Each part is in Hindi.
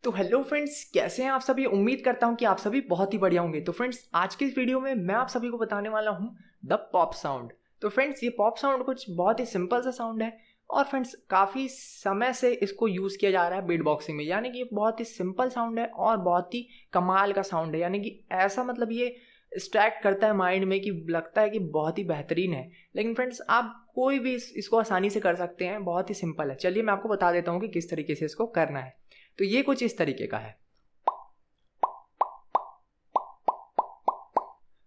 तो हेलो फ्रेंड्स, कैसे हैं आप सभी। उम्मीद करता हूं कि आप सभी बहुत ही बढ़िया होंगे। तो फ्रेंड्स, आज की इस वीडियो में मैं आप सभी को बताने वाला हूं द पॉप साउंड। तो फ्रेंड्स, ये पॉप साउंड कुछ बहुत ही सिंपल सा साउंड है और फ्रेंड्स काफ़ी समय से इसको यूज़ किया जा रहा है बीट बॉक्सिंग में। यानी कि ये बहुत ही सिंपल साउंड है और बहुत ही कमाल का साउंड है। यानी कि ऐसा मतलब ये स्ट्रैक्ट करता है माइंड में कि लगता है कि बहुत ही बेहतरीन है। लेकिन फ्रेंड्स, आप कोई भी इसको आसानी से कर सकते हैं, बहुत ही सिंपल है। चलिए मैं आपको बता देता हूँ कि किस तरीके से इसको करना है। तो ये कुछ इस तरीके का है।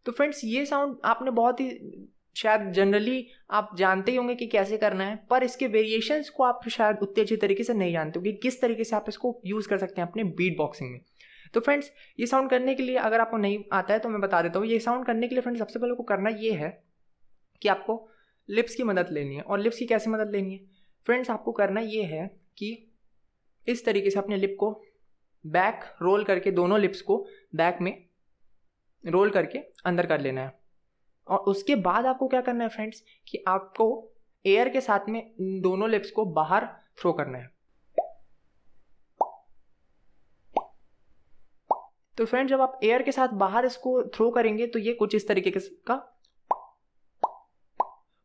तो फ्रेंड्स, ये साउंड आपने बहुत ही शायद जनरली आप जानते ही होंगे कि कैसे करना है, पर इसके वेरिएशंस को आप शायद उतने अच्छे तरीके से नहीं जानते हो कि किस तरीके से आप इसको यूज़ कर सकते हैं अपने बीट बॉक्सिंग में। तो फ्रेंड्स, ये साउंड करने के लिए अगर आपको नहीं आता है तो मैं बता देता हूँ। ये साउंड करने के लिए फ्रेंड्स सबसे पहले को करना ये है कि आपको लिप्स की मदद लेनी है। और लिप्स की कैसे मदद लेनी है फ्रेंड्स, आपको करना ये है कि इस तरीके से अपने लिप को बैक रोल करके, दोनों लिप्स को बैक में रोल करके अंदर कर लेना है। और उसके बाद आपको क्या करना है फ्रेंड्स कि आपको एयर के साथ में दोनों लिप्स को बाहर थ्रो करना है। तो फ्रेंड्स, जब आप एयर के साथ बाहर इसको थ्रो करेंगे तो ये कुछ इस तरीके का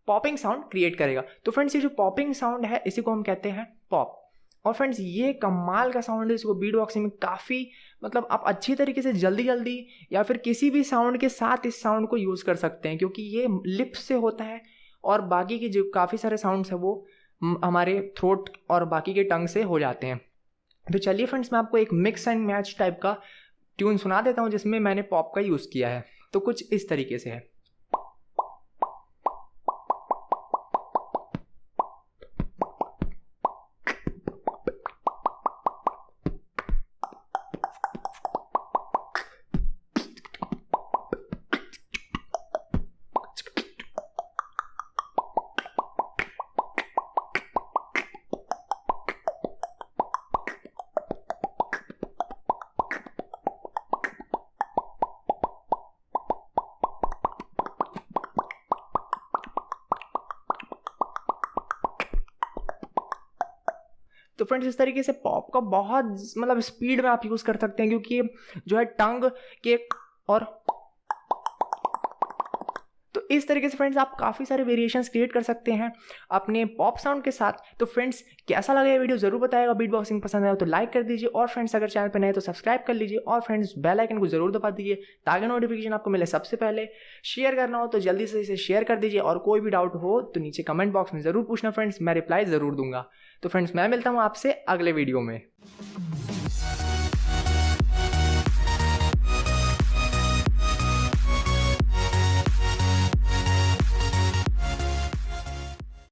पॉपिंग साउंड क्रिएट करेगा। तो फ्रेंड्स, ये जो पॉपिंग साउंड है इसी को हम कहते हैं पॉप। और फ्रेंड्स, ये कमाल का साउंड है। इसको बीट बॉक्सिंग में काफ़ी मतलब आप अच्छी तरीके से जल्दी या फिर किसी भी साउंड के साथ इस साउंड को यूज़ कर सकते हैं, क्योंकि ये लिप्स से होता है और बाकी के जो काफ़ी सारे साउंड्स हैं वो हमारे थ्रोट और बाकी के टंग से हो जाते हैं। तो चलिए फ्रेंड्स, मैं आपको एक मिक्स एंड मैच टाइप का ट्यून सुना देता हूँ जिसमें मैंने पॉप का यूज़ किया है। तो कुछ इस तरीके से है। तो फ्रेंड्स, इस तरीके से पॉप का बहुत मतलब स्पीड में आप यूज़ कर सकते हैं, क्योंकि जो है टंग के और तो इस तरीके से फ्रेंड्स आप काफ़ी सारे वेरिएशंस क्रिएट कर सकते हैं अपने पॉप साउंड के साथ। तो फ्रेंड्स, कैसा लगा ये वीडियो ज़रूर बताएगा। बीट बॉक्सिंग पसंद आया तो लाइक कर दीजिए और फ्रेंड्स अगर चैनल पर नए तो सब्सक्राइब कर लीजिए और फ्रेंड्स बेल आइकन को ज़रूर दबा दीजिए ताकि नोटिफिकेशन आपको मिले सबसे पहले। शेयर करना हो तो जल्दी से इसे शेयर कर दीजिए और कोई भी डाउट हो तो नीचे कमेंट बॉक्स में ज़रूर पूछना फ्रेंड्स, मैं रिप्लाई ज़रूर दूंगा। तो फ्रेंड्स, मैं मिलता हूँ आपसे अगले वीडियो में।